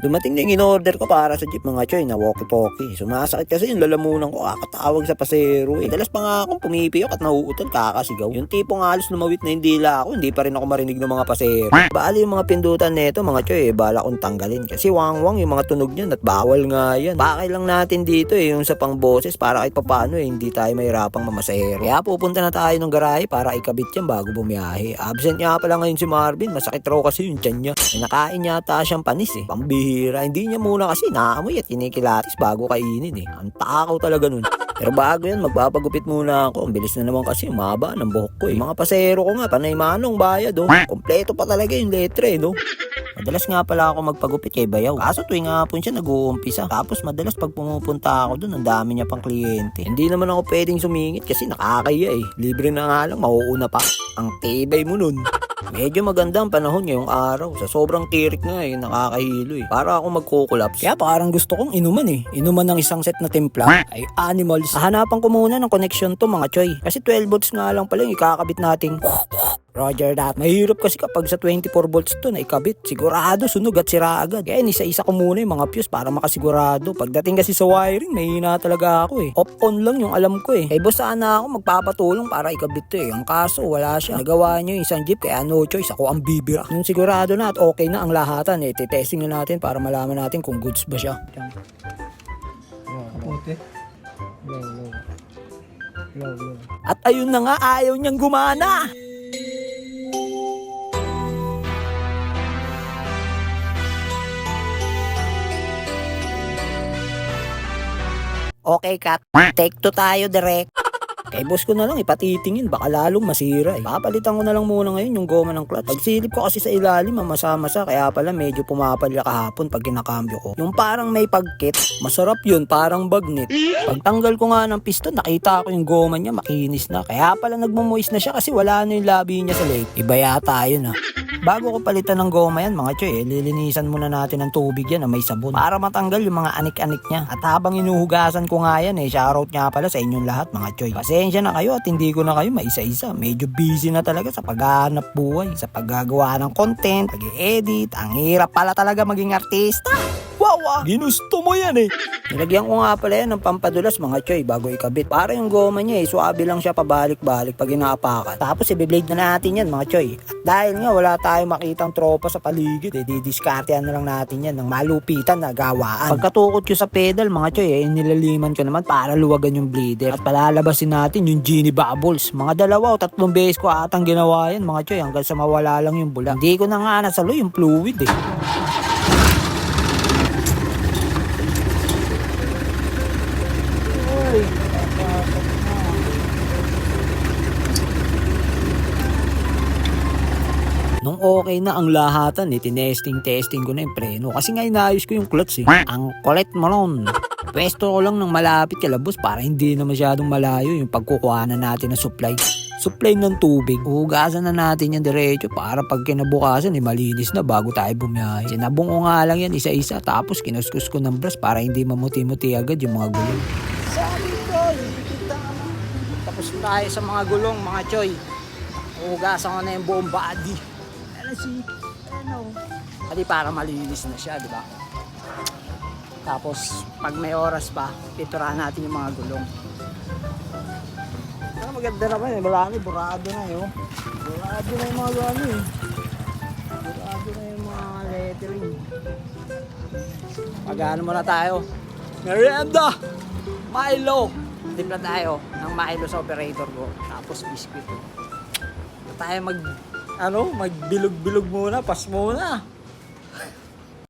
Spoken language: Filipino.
Dumating na yung in-order ko para sa jeep mga choy na walkie-talkie. Sumasakit kasi yung lalamunan ko kakatawag sa pasero eh. Dalas pa nga akong pumipiyok at nauutal kakasigaw. Yung tipong halos lumawit na yung dila ako, hindi pa rin ako marinig ng mga pasero. Bali yung mga pindutan nito mga choy bala kong tanggalin. Kasi wang-wang yung mga tunog niyan at bawal nga yan. Pakay lang natin dito yung sa pang boses para kahit papaano hindi tayo mahirapang mamasahero. Kaya pupunta na tayo ng garahe para ikabit yan bago bumiyahe. Absent nga pala ngayon si Marvin, masakit raw kasi yung tiyan niya. Nakain yata siyang panis eh. Pambihira, hindi niya muna kasi naamoy at kinikilatis bago kainin eh. Ang takaw talaga nun. Pero bago yan, magpapagupit muna ako. Ang bilis na naman kasi umaba ng buhok ko eh. Mga pasero ko nga, panay manong bayad oh. Kompleto pa talaga yung letra eh no. Madalas nga pala ako magpagupit kay Bayaw. Kaso tuwing hapon siya nag-uumpisa. Tapos madalas pag pumupunta ako doon, ang dami niya pang kliyente. Hindi naman ako pwedeng sumingit kasi nakakaya eh. Libre na nga lang, mauuna pa. Ang tibay mo nun. Medyo maganda ang panahon ngayong araw. Sa sobrang tirik nga eh, nakakahilo eh. Para ako magkukulaps. Kaya parang gusto kong inuman eh. Inuman ng isang set na timpla ay animals. Hahanapan ko muna ng connection to mga choy. Kasi 12 volts nga lang pala yung ikakabit nating Roger that. Mahirap kasi kapag sa 24 volts to na ikabit. Sigurado sunog at sira agad. Kaya isa-isa ko muna yung mga fuse para makasigurado. Pagdating kasi sa wiring, mahina talaga ako eh. Off-on lang yung alam ko eh. Kay boss sana ako magpapatulong para ikabit to eh. Ang kaso wala siya. Nagawa niyo yung isang jeep kaya no choice. Ako ang bibira. Yung sigurado na at okay na ang lahatan eh. Titesting na natin para malaman natin kung goods ba siya. Kapote. Low. At ayun na nga, ayaw niyang gumana. Okay, Kat. Take 2 tayo, direct. Kay boss ko na lang ipatitingin, baka lalong masira eh. Papalitan ko na lang muna ngayon yung goma ng clutch. Pagsilip ko kasi sa ilalim, mamasa-masa, kaya pala medyo pumapalya kahapon pag kinakambyo ko. Yung parang may pagkit, masarap yun, parang bagnet. Pagtanggal ko nga ng piston, nakita ko yung goma niya, makinis na. Kaya pala nagmamoist na siya kasi wala na yung labi niya sa lake. Iba yata yun ha. Bago ko palitan ng goma yan mga choy, lilinisan muna natin ng tubig yan na may sabon para matanggal yung mga anik-anik niya. At habang inuhugasan ko nga yan shoutout nga pala sa inyong lahat mga choy. Pasensya na kayo at hindi ko na kayo maisa-isa. Medyo busy na talaga sa paghahanap buhay, sa paggagawa ng content, pag-i-edit. Ang hirap pala talaga maging artista. Wow, ginusto mo yan eh. Nilagyan ko nga pala yan ng pampadulas mga choy bago ikabit. Para yung goma niya suabe lang siya pabalik-balik pag inaapakan. Tapos i-blade na natin yan mga choy. At dahil nga wala tayo makitang tropa sa paligid didiskartehan na lang natin yan ng malupitan na gawaan. Pagkatukot ko sa pedal mga choy nilaliman ko naman para luwagan yung bleeder. At palalabasin natin yung genie bubbles. Mga 2 o 3 beses ko atang ginawa yan mga choy hanggang sa mawala lang yung bula. Hindi ko na nga nasalo yung fluid eh. Nung okay na ang lahatan tinesting ko na yung preno. Kasi nga inayos ko yung clutch eh. Ang kulit mo nun. Pwesto ko lang ng malapit kalabos para hindi na masyadong malayo yung pagkukuhanan natin ng supply. Supply ng tubig. Hugasan na natin yan diretso para pag kinabukasan malinis na bago tayo bumiyahe. Sinabong ko nga lang yan isa-isa tapos kinuskus ko ng brush para hindi mamuti-muti agad yung mga gulong. Sabi ko, kita tapos tayo sa mga gulong mga choy. Hugasan ko na yung buong body. Kasi para malinis na siya, di ba? Tapos pag may oras pa, piturahan natin yung mga gulong. Pero maganda naman marami, burado na yun. Burado na yung mga gulong Burado na yung mga lettering. Mag-ano muna tayo? Merienda! Milo! Timpla tayo ng Milo sa operator ko. Tapos biscuit. Tayo magbilog-bilog muna, pas muna.